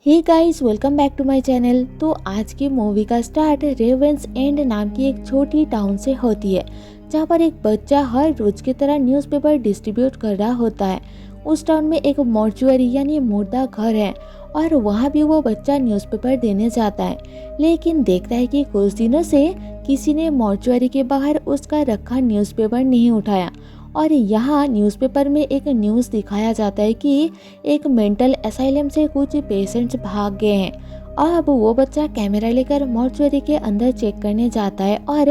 Hey guys, welcome back to my channel. तो आज की मूवी का स्टार्ट रेवेंस एंड नाम की एक छोटी टाउन से होती है, जहाँ पर एक बच्चा हर रोज की तरह न्यूज़पेपर डिस्ट्रीब्यूट कर रहा होता है। उस टाउन में एक मॉर्चुअरी यानी मुर्दा घर है और वहाँ भी वो बच्चा न्यूज़पेपर देने जाता है, लेकिन देखता है कि कुछ दिनों से किसी ने मॉर्चुअरी के बाहर उसका रखा न्यूज़पेपर नहीं उठाया। और यहाँ न्यूज़पेपर में एक न्यूज़ दिखाया जाता है कि एक मेंटल असाइलम से कुछ पेशेंट्स भाग गए हैं। अब वो बच्चा कैमरा लेकर मॉर्चुअरी के अंदर चेक करने जाता है और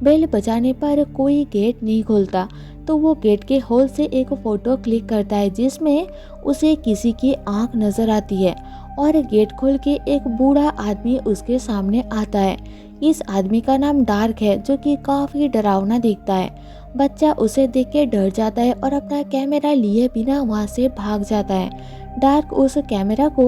बेल बजाने पर कोई गेट नहीं खुलता। तो वो गेट के होल से एक फोटो क्लिक करता है जिसमें उसे किसी की आंख नजर आती है और गेट खोल के एक बूढ़ा आदमी उसके सामने आता है। इस आदमी का नाम डार्क है, जो कि काफी डरावना दिखता है। बच्चा उसे देख के डर जाता है और अपना कैमरा लिए बिना वहाँ से भाग जाता है। डार्क उस कैमरा को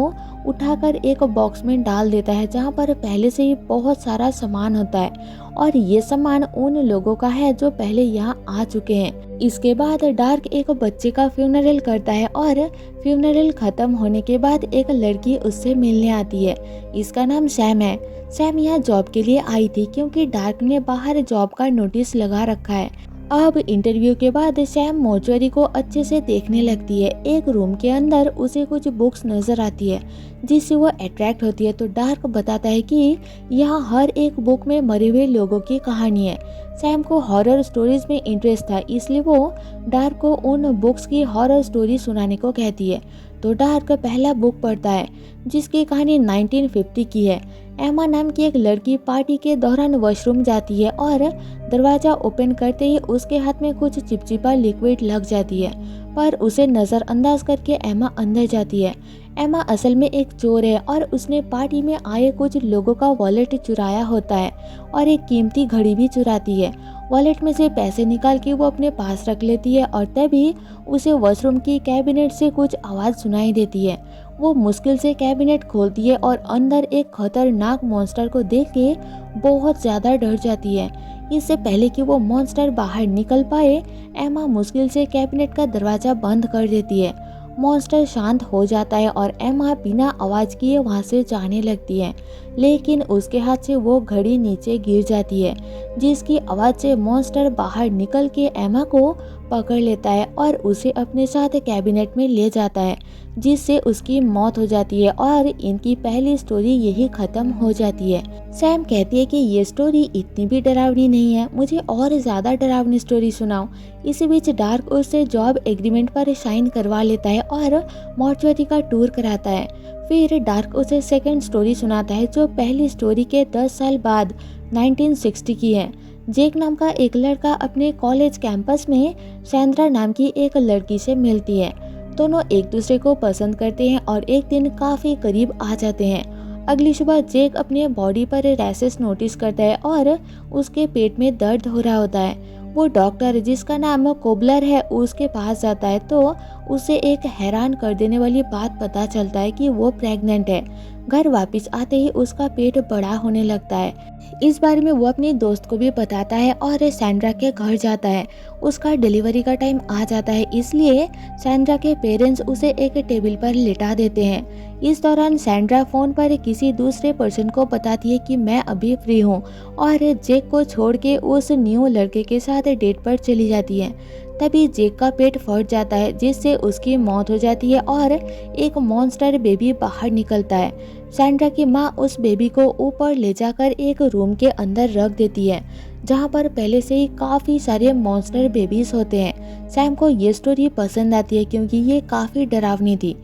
उठाकर एक बॉक्स में डाल देता है, जहाँ पर पहले से ही बहुत सारा सामान होता है और ये सामान उन लोगों का है जो पहले यहाँ आ चुके हैं। इसके बाद डार्क एक बच्चे का फ्यूनरल करता है और फ्यूनरल खत्म होने के बाद एक लड़की उससे मिलने आती है। इसका नाम सैम है। सैम यहाँ जॉब के लिए आई थी क्योंकि डार्क ने बाहर जॉब का नोटिस लगा रखा है। अब इंटरव्यू के बाद सैम मॉर्चुअरी को अच्छे से देखने लगती है। एक रूम के अंदर उसे कुछ बुक्स नजर आती है जिससे वो अट्रैक्ट होती है। तो डार्क बताता है कि यहाँ हर एक बुक में मरे हुए लोगों की कहानी है। सैम को हॉरर स्टोरीज में इंटरेस्ट था, इसलिए वो डार्क को उन बुक्स की हॉरर स्टोरी सुनाने को कहती है। तो डार्क पहला बुक पढ़ता है जिसकी कहानी 1950 की है। एमा नाम की एक लड़की पार्टी के दौरान वॉशरूम जाती है और दरवाजा ओपन करते ही उसके हाथ में कुछ चिपचिपा लिक्विड लग जाती है, पर उसे नजरअंदाज करके एमा अंदर जाती है। एमा असल में एक चोर है और उसने पार्टी में आए कुछ लोगों का वॉलेट चुराया होता है और एक कीमती घड़ी भी चुराती है। वॉलेट में से पैसे निकाल के वो अपने पास रख लेती है और तभी उसे वॉशरूम की कैबिनेट से कुछ आवाज़ सुनाई देती है। वो मुश्किल से कैबिनेट खोलती है और अंदर एक खतरनाक मॉन्स्टर को देख के बहुत ज़्यादा डर जाती है। इससे पहले कि वो मॉन्स्टर बाहर निकल पाए, एमा मुश्किल से कैबिनेट का दरवाज़ा बंद कर देती है। मॉन्स्टर शांत हो जाता है और एमा बिना आवाज़ किए वहाँ से जाने लगती है, लेकिन उसके हाथ से वो घड़ी नीचे गिर जाती है, जिसकी आवाज़ से मॉन्स्टर बाहर निकल के एमा को पकड़ लेता है और उसे अपने साथ कैबिनेट में ले जाता है, जिससे उसकी मौत हो जाती है और इनकी पहली स्टोरी यही खत्म हो जाती है। सैम कहती है कि ये स्टोरी इतनी भी डरावनी नहीं है, मुझे और ज़्यादा डरावनी स्टोरी सुनाओ। इसी बीच डार्क उससे जॉब एग्रीमेंट पर साइन करवा लेता है और मॉर्चुअरी का टूर कराता है। फिर डार्क उसे सेकंड स्टोरी सुनाता है जो पहली स्टोरी के 10 साल बाद 1960 की है। जेक नाम का एक लड़का अपने कॉलेज कैंपस में सैंड्रा नाम की एक लड़की से मिलती है। दोनों एक दूसरे को पसंद करते हैं और एक दिन काफ़ी करीब आ जाते हैं। अगली सुबह जेक अपने बॉडी पर रैशेस नोटिस करता है और उसके पेट में दर्द हो रहा होता है। वो डॉक्टर, जिसका नाम कोबलर है, उसके पास जाता है तो उसे एक हैरान कर देने वाली बात पता चलता है कि वो प्रेग्नेंट है। घर वापस आते ही उसका पेट बड़ा होने लगता है। इस बारे में वो अपने दोस्त को भी बताता है और सैंड्रा के घर जाता है। उसका डिलीवरी का टाइम आ जाता है, इसलिए सैंड्रा के पेरेंट्स उसे एक टेबल पर लिटा देते हैं। इस दौरान सैंड्रा फोन पर किसी दूसरे पर्सन को बताती है कि मैं अभी फ्री हूँ और जेक को छोड़ के उस न्यू लड़के के साथ डेट पर चली जाती है। तभी जेक का पेट फट जाता है, जिससे उसकी मौत हो जाती है और एक मॉन्स्टर बेबी बाहर निकलता है। सैंड्रा की माँ उस बेबी को ऊपर ले जाकर एक रूम के अंदर रख देती है, जहाँ पर पहले से ही काफ़ी सारे मॉन्स्टर बेबीज होते हैं। सैम को ये स्टोरी पसंद आती है क्योंकि ये काफ़ी डरावनी थी।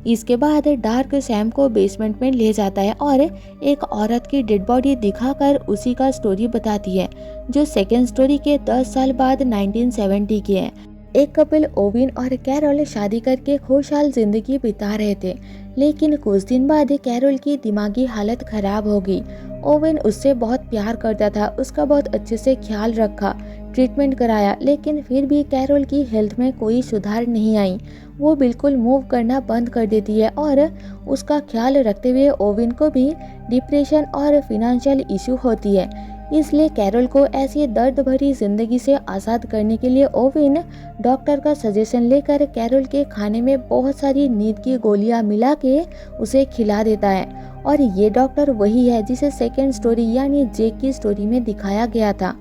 इसके बाद डार्क सैम को बेसमेंट में ले जाता है और एक औरत की डेड बॉडी दिखाकर उसी का स्टोरी बताती है, जो सेकेंड स्टोरी के 10 साल बाद 1970 की है। एक कपल ओविन और कैरोल शादी करके खुशहाल जिंदगी बिता रहे थे, लेकिन कुछ दिन बाद कैरोल की दिमागी हालत खराब हो गई। ओविन उससे बहुत प्यार करता था, उसका बहुत अच्छे से ख्याल रखा, ट्रीटमेंट कराया, लेकिन फिर भी कैरोल की हेल्थ में कोई सुधार नहीं आई। वो बिल्कुल मूव करना बंद कर देती है और उसका ख्याल रखते हुए ओविन को भी डिप्रेशन और फिनेंशियल इशू होती है। इसलिए कैरोल को ऐसी दर्द भरी जिंदगी से आज़ाद करने के लिए ओवेन डॉक्टर का सजेशन लेकर कैरोल के खाने में बहुत सारी नींद की गोलियां मिला के उसे खिला देता है। और ये डॉक्टर वही है जिसे सेकेंड स्टोरी यानी जेक की स्टोरी में दिखाया गया था।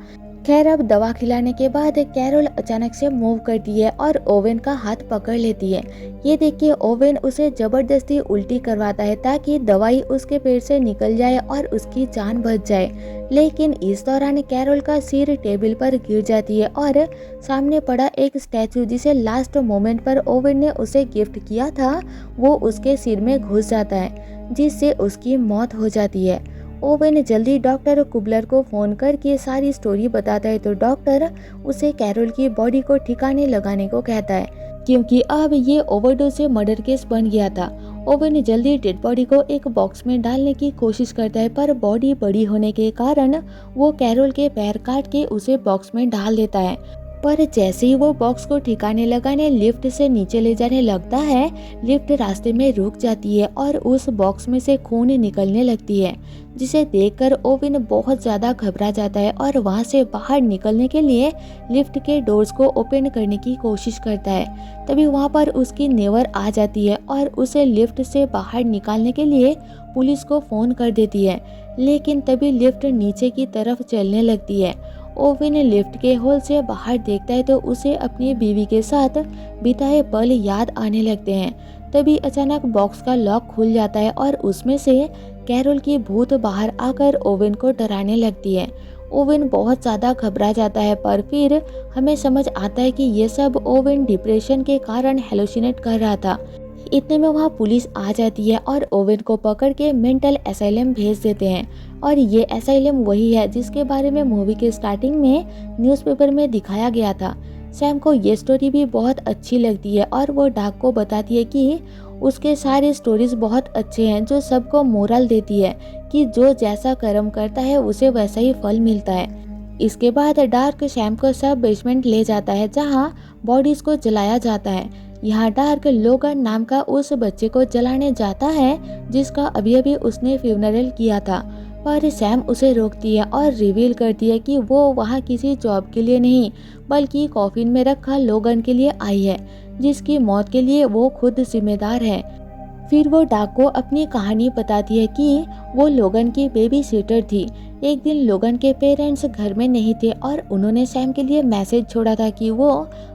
खैर, अब दवा खिलाने के बाद कैरोल अचानक से मूव करती है और ओवेन का हाथ पकड़ लेती है। ये देख के ओवेन उसे जबरदस्ती उल्टी करवाता है ताकि दवाई उसके पेट से निकल जाए और उसकी जान बच जाए। लेकिन इस दौरान कैरोल का सिर टेबल पर गिर जाती है और सामने पड़ा एक स्टैचू जिसे लास्ट मोमेंट पर ओवेन ने उसे गिफ्ट किया था, वो उसके सिर में घुस जाता है, जिससे उसकी मौत हो जाती है। ओवेन जल्दी डॉक्टर कुबलर को फोन करके सारी स्टोरी बताता है तो डॉक्टर उसे कैरोल की बॉडी को ठिकाने लगाने को कहता है, क्योंकि अब ये ओवरडोज से मर्डर केस बन गया था। ओवेन जल्दी डेड बॉडी को एक बॉक्स में डालने की कोशिश करता है, पर बॉडी बड़ी होने के कारण वो कैरोल के पैर काट के उसे बॉक्स में डाल देता है। पर जैसे ही वो बॉक्स को ठिकाने लगाने लिफ्ट से नीचे ले जाने लगता है, लिफ्ट रास्ते में रुक जाती है और उस बॉक्स में से खून निकलने लगती है, जिसे देखकर ओवेन बहुत ज़्यादा घबरा जाता है और वहां से बाहर निकलने के लिए लिफ्ट के डोर्स को ओपन करने की कोशिश करता है। तभी वहां पर उसकी नेवर आ जाती है और उसे लिफ्ट से बाहर निकालने के लिए पुलिस को फ़ोन कर देती है। लेकिन तभी लिफ्ट नीचे की तरफ चलने लगती है। ओवेन लिफ्ट के होल से बाहर देखता है तो उसे अपनी बीवी के साथ बिताए पल याद आने लगते हैं। तभी अचानक बॉक्स का लॉक खुल जाता है और उसमें से कैरोल की भूत बाहर आकर ओवेन को डराने लगती है। ओवेन बहुत ज़्यादा घबरा जाता है, पर फिर हमें समझ आता है कि ये सब ओवेन डिप्रेशन के कारण हेलुसिनेट कर रहा था। इतने में वहाँ पुलिस आ जाती है और ओवेन को पकड़ के मेंटल असाइलम भेज देते हैं। और ये असाइलम वही है जिसके बारे में मूवी के स्टार्टिंग में न्यूज़पेपर में दिखाया गया था। सैम को ये स्टोरी भी बहुत अच्छी लगती है और वो डाक को बताती है कि उसके सारे स्टोरीज बहुत अच्छे हैं, जो सबको मोरल देती है कि जो जैसा कर्म करता है उसे वैसा ही फल मिलता है। इसके बाद डार्क सैम को सब बेसमेंट ले जाता है जहाँ बॉडीज को जलाया जाता है। यहाँ डार्क लोगन नाम का उस बच्चे को जलाने जाता है जिसका अभी अभी उसने फ्यूनरल किया था, पर सैम उसे रोकती है और रिवील करती है कि वो वहाँ किसी जॉब के लिए नहीं बल्कि कॉफिन में रखा लोगन के लिए आई है, जिसकी मौत के लिए वो खुद जिम्मेदार है। फिर वो डाक को अपनी कहानी बताती है कि वो लोगन की बेबी सिटर थी। एक दिन लोगन के पेरेंट्स घर में नहीं थे और उन्होंने सैम के लिए मैसेज छोड़ा था कि वो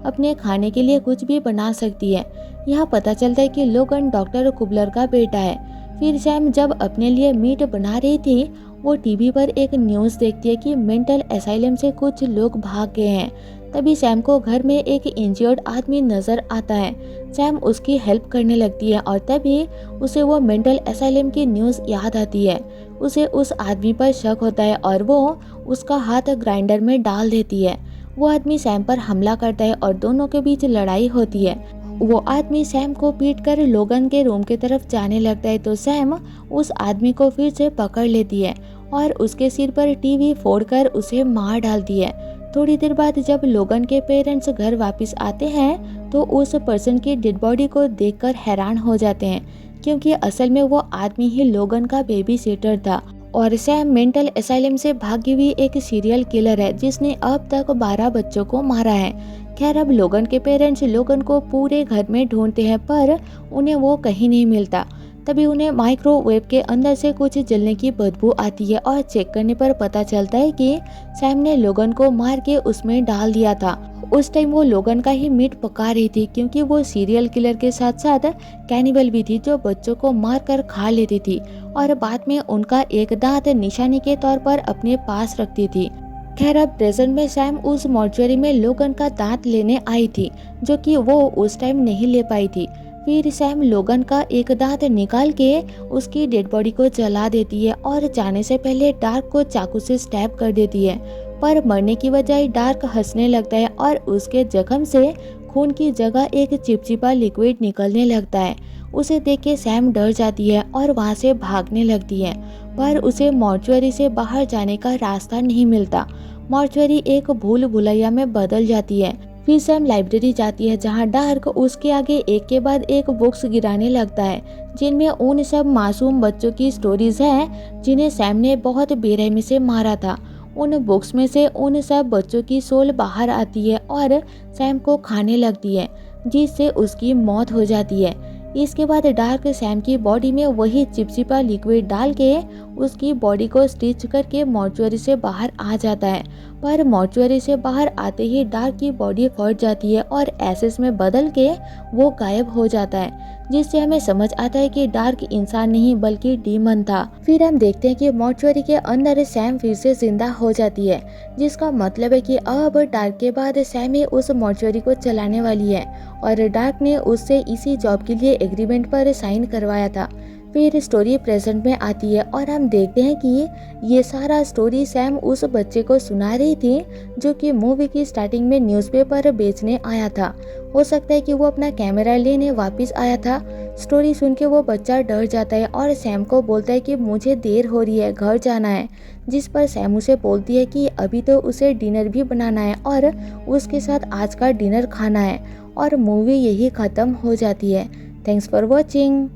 अपने खाने के लिए कुछ भी बना सकती है। यहाँ पता चलता है कि लोगन डॉक्टर कुबलर का बेटा है। फिर सैम जब अपने लिए मीट बना रही थी, वो टीवी पर एक न्यूज़ देखती है कि मेंटल असाइलम से कुछ लोग भाग गए हैं। तभी सैम को घर में एक इंजर्ड आदमी नजर आता है। सैम उसकी हेल्प करने लगती है और तभी उसे वो मेंटल असाइलम की न्यूज़ याद आती है। उसे उस आदमी पर शक होता है और वो उसका हाथ ग्राइंडर में डाल देती है। वो आदमी सैम पर हमला करता है और दोनों के बीच लड़ाई होती है। वो आदमी सैम को पीटकर लोगन के रूम की तरफ जाने लगता है तो सैम उस आदमी को फिर से पकड़ लेती है और उसके सिर पर टीवी फोड़कर उसे मार डालती है। थोड़ी देर बाद जब लोगन के पेरेंट्स घर वापस आते हैं तो उस पर्सन की डेड बॉडी को देखकर हैरान हो जाते हैं, क्योंकि असल में वो आदमी ही लोगन का बेबी सिटर था। और सैम मेंटल असाइलम से भागी हुई एक सीरियल किलर है जिसने अब तक 12 बच्चों को मारा है। खैर, अब लोगन के पेरेंट्स लोगन को पूरे घर में ढूंढते हैं पर उन्हें वो कहीं नहीं मिलता। तभी उन्हें माइक्रोवेव के अंदर से कुछ जलने की बदबू आती है और चेक करने पर पता चलता है कि सैम ने लोगन को मार के उसमें डाल दिया था। उस टाइम वो लोगन का ही मीट पका रही थी, क्योंकि वो सीरियल किलर के साथ साथ कैनिबल भी थी जो बच्चों को मार कर खा लेती थी और बाद में उनका एक दांत निशानी के तौर पर अपने पास रखती थी। खैर, अब प्रेजेंट में सैम उस मॉर्चुरी में लोगन का दांत लेने आई थी, जो कि वो उस टाइम नहीं ले पाई थी। फिर सैम लोगन का एक दांत निकाल के उसकी डेड बॉडी को जला देती है और जाने से पहले डार्क को चाकू से स्टैब कर देती है। पर मरने की बजाय डार्क हंसने लगता है और उसके जख्म से खून की जगह एक चिपचिपा लिक्विड निकलने लगता है। उसे देख के सैम डर जाती है और वहाँ से भागने लगती है, पर उसे मॉर्चुरी से बाहर जाने का रास्ता नहीं मिलता। मॉर्चुरी एक भूल भुलैया में बदल जाती है। फिर सैम लाइब्रेरी जाती है जहाँ डार्क उसके आगे एक के बाद एक बुक्स गिराने लगता है, जिनमें उन सब मासूम बच्चों की स्टोरीज हैं जिन्हें सैम ने बहुत बेरहमी से मारा था। उन बुक्स में से उन सब बच्चों की सोल बाहर आती है और सैम को खाने लगती है, जिससे उसकी मौत हो जाती है। इसके बाद डार्क सैम की बॉडी में वही चिपचिपा लिक्विड डाल के उसकी बॉडी को स्टिच करके मॉर्चुअरी से बाहर आ जाता है। पर मॉर्चुअरी से बाहर आते ही डार्क की बॉडी फट जाती है और एसेस में बदल के वो गायब हो जाता है, जिससे हमें समझ आता है कि डार्क इंसान नहीं बल्कि डीमन था। फिर हम देखते हैं कि मॉर्चुअरी के अंदर सैम फिर से जिंदा हो जाती है, जिसका मतलब है कि अब डार्क के बाद सैम ही उस मॉर्चुअरी को चलाने वाली है और डार्क ने उससे इसी जॉब के लिए एग्रीमेंट पर साइन करवाया था। फिर स्टोरी प्रेजेंट में आती है और हम देखते हैं कि ये सारा स्टोरी सैम उस बच्चे को सुना रही थी जो कि मूवी की स्टार्टिंग में न्यूज़पेपर बेचने आया था। हो सकता है कि वो अपना कैमरा लेने वापस आया था। स्टोरी सुन के वो बच्चा डर जाता है और सैम को बोलता है कि मुझे देर हो रही है, घर जाना है। जिस पर सैम उसे बोलती है कि अभी तो उसे डिनर भी बनाना है और उसके साथ आज का डिनर खाना है। और मूवी यही ख़त्म हो जाती है। Thanks for watching.